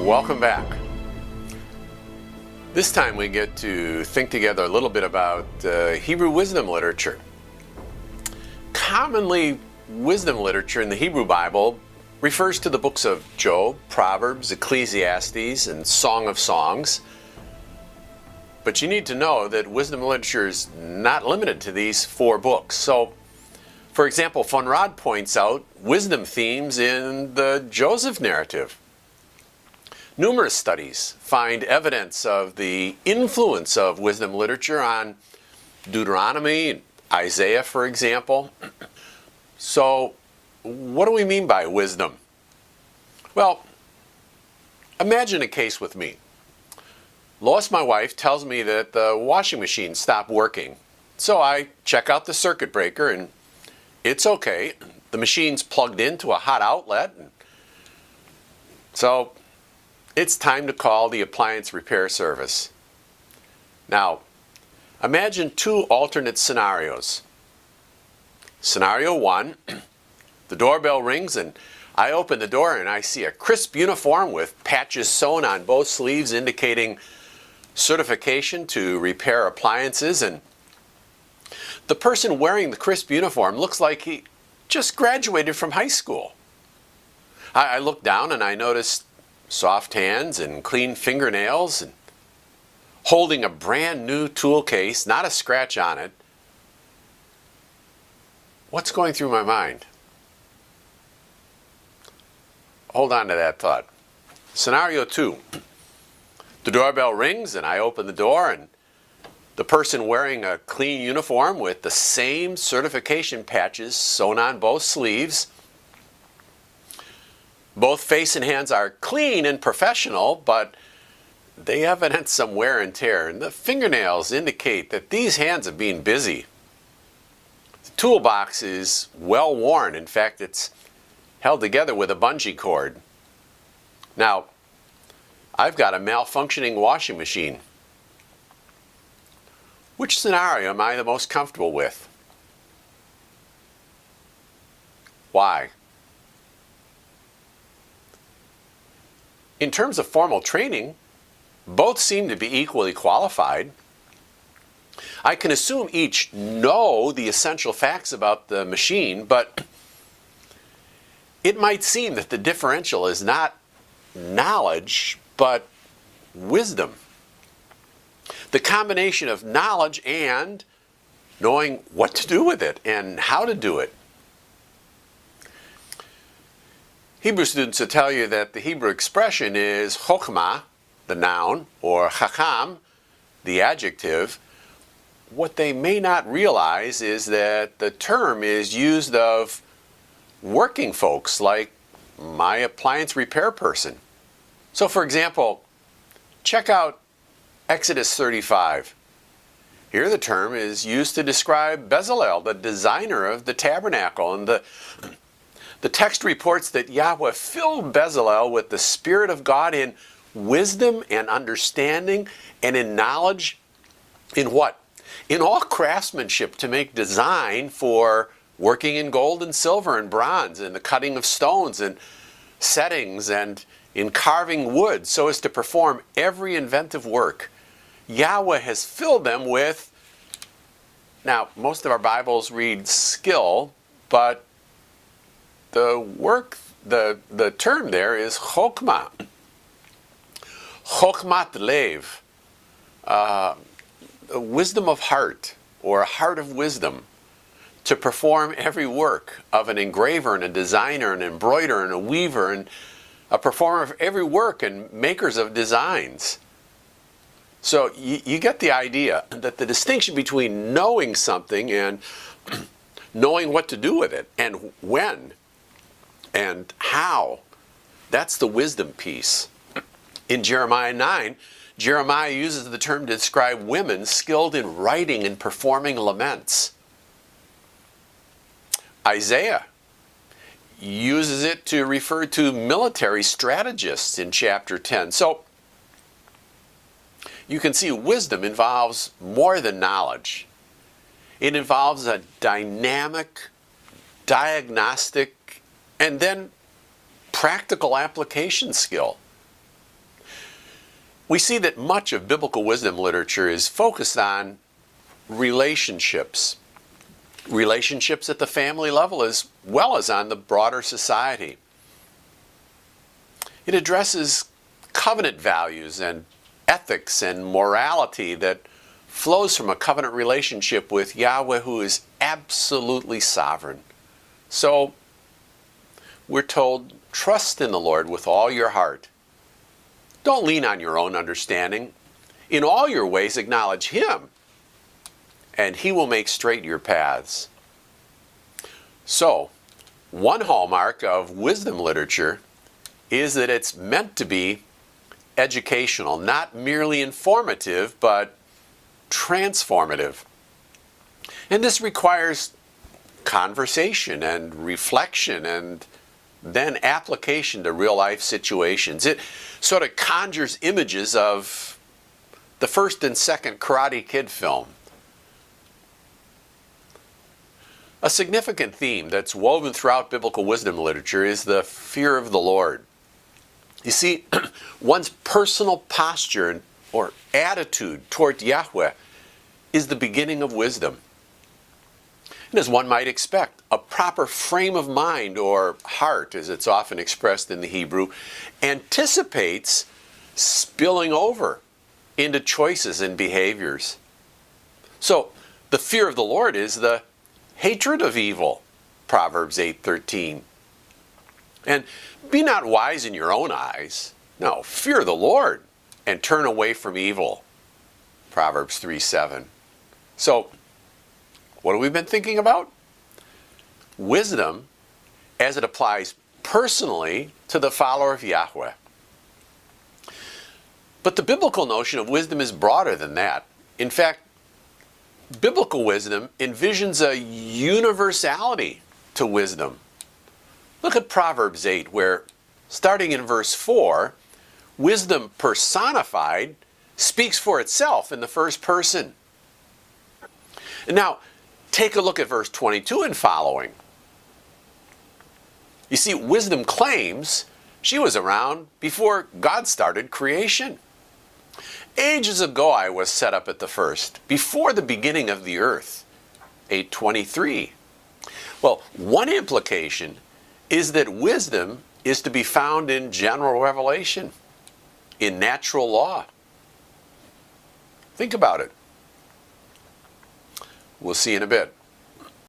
Welcome back. This time we get to think together a little bit about Hebrew wisdom literature. Commonly, wisdom literature in the Hebrew Bible refers to the books of Job, Proverbs, Ecclesiastes, and Song of Songs. But you need to know that wisdom literature is not limited to these four books. So, for example, Von Rad points out wisdom themes in the Joseph narrative. Numerous studies find evidence of the influence of wisdom literature on Deuteronomy, Isaiah, for example. So, what do we mean by wisdom? Well, imagine a case with me. Lois, my wife, tells me that the washing machine stopped working. So I check out the circuit breaker and it's okay. The machine's plugged into a hot outlet. So it's time to call the appliance repair service. Now, imagine two alternate scenarios. Scenario one, the doorbell rings and I open the door and I see a crisp uniform with patches sewn on both sleeves indicating certification to repair appliances, and the person wearing the crisp uniform looks like he just graduated from high school. I look down and I notice soft hands and clean fingernails and holding a brand new tool case, not a scratch on it. What's going through my mind? Hold on to that thought. Scenario two. The doorbell rings and I open the door and the person wearing a clean uniform with the same certification patches sewn on both sleeves. Both face and hands are clean and professional, but they evidence some wear and tear, and the fingernails indicate that these hands have been busy. The toolbox is well worn. In fact, it's held together with a bungee cord. Now, I've got a malfunctioning washing machine. Which scenario am I the most comfortable with? Why? In terms of formal training, both seem to be equally qualified. I can assume each know the essential facts about the machine, but it might seem that the differential is not knowledge, but wisdom. The combination of knowledge and knowing what to do with it and how to do it. Hebrew students will tell you that the Hebrew expression is chokhmah, the noun, or chacham, the adjective. What they may not realize is that the term is used of working folks like my appliance repair person. So for example, check out Exodus 35. Here the term is used to describe Bezalel, the designer of the tabernacle, and the text reports that Yahweh filled Bezalel with the Spirit of God in wisdom and understanding and in knowledge. In what? In all craftsmanship to make design for working in gold and silver and bronze and the cutting of stones and settings and in carving wood so as to perform every inventive work. Yahweh has filled them with, now most of our Bibles read skill, but the term there is chokhmah. Chokhmat lev, wisdom of heart, or a heart of wisdom, to perform every work of an engraver and a designer, an embroiderer and a weaver, and a performer of every work and makers of designs. So you get the idea that the distinction between knowing something and knowing what to do with it and when and how, that's the wisdom piece. In Jeremiah 9, Jeremiah uses the term to describe women skilled in writing and performing laments. Isaiah uses it to refer to military strategists in chapter 10. So you can see wisdom involves more than knowledge. It involves a dynamic, diagnostic, and then practical application skill. we see that much of biblical wisdom literature is focused on relationships. Relationships at the family level as well as on the broader society. It addresses covenant values and ethics and morality that flows from a covenant relationship with Yahweh, who is absolutely sovereign. So we're told, trust in the Lord with all your heart. Don't lean on your own understanding. In all your ways acknowledge Him, and He will make straight your paths. So, one hallmark of wisdom literature is that it's meant to be educational, not merely informative, but transformative. And this requires conversation and reflection and then application to real life situations. It sort of conjures images of the first and second Karate Kid film. A significant theme that's woven throughout biblical wisdom literature is the fear of the Lord. You see, one's personal posture or attitude toward Yahweh is the beginning of wisdom. And as one might expect, a proper frame of mind or heart, as it's often expressed in the Hebrew, anticipates spilling over into choices and behaviors. So, the fear of the Lord is the hatred of evil, Proverbs 8:13. And be not wise in your own eyes. No, fear the Lord and turn away from evil, Proverbs 3:7. So, what have we been thinking about? Wisdom as it applies personally to the follower of Yahweh. But the biblical notion of wisdom is broader than that. In fact, biblical wisdom envisions a universality to wisdom. Look at Proverbs 8, where, starting in verse 4, wisdom personified speaks for itself in the first person. And now, take a look at verse 22 and following. You see, wisdom claims she was around before God started creation. Ages ago I was set up at the first, before the beginning of the earth, 8:23. Well, one implication is that wisdom is to be found in general revelation, in natural law. Think about it. We'll see in a bit.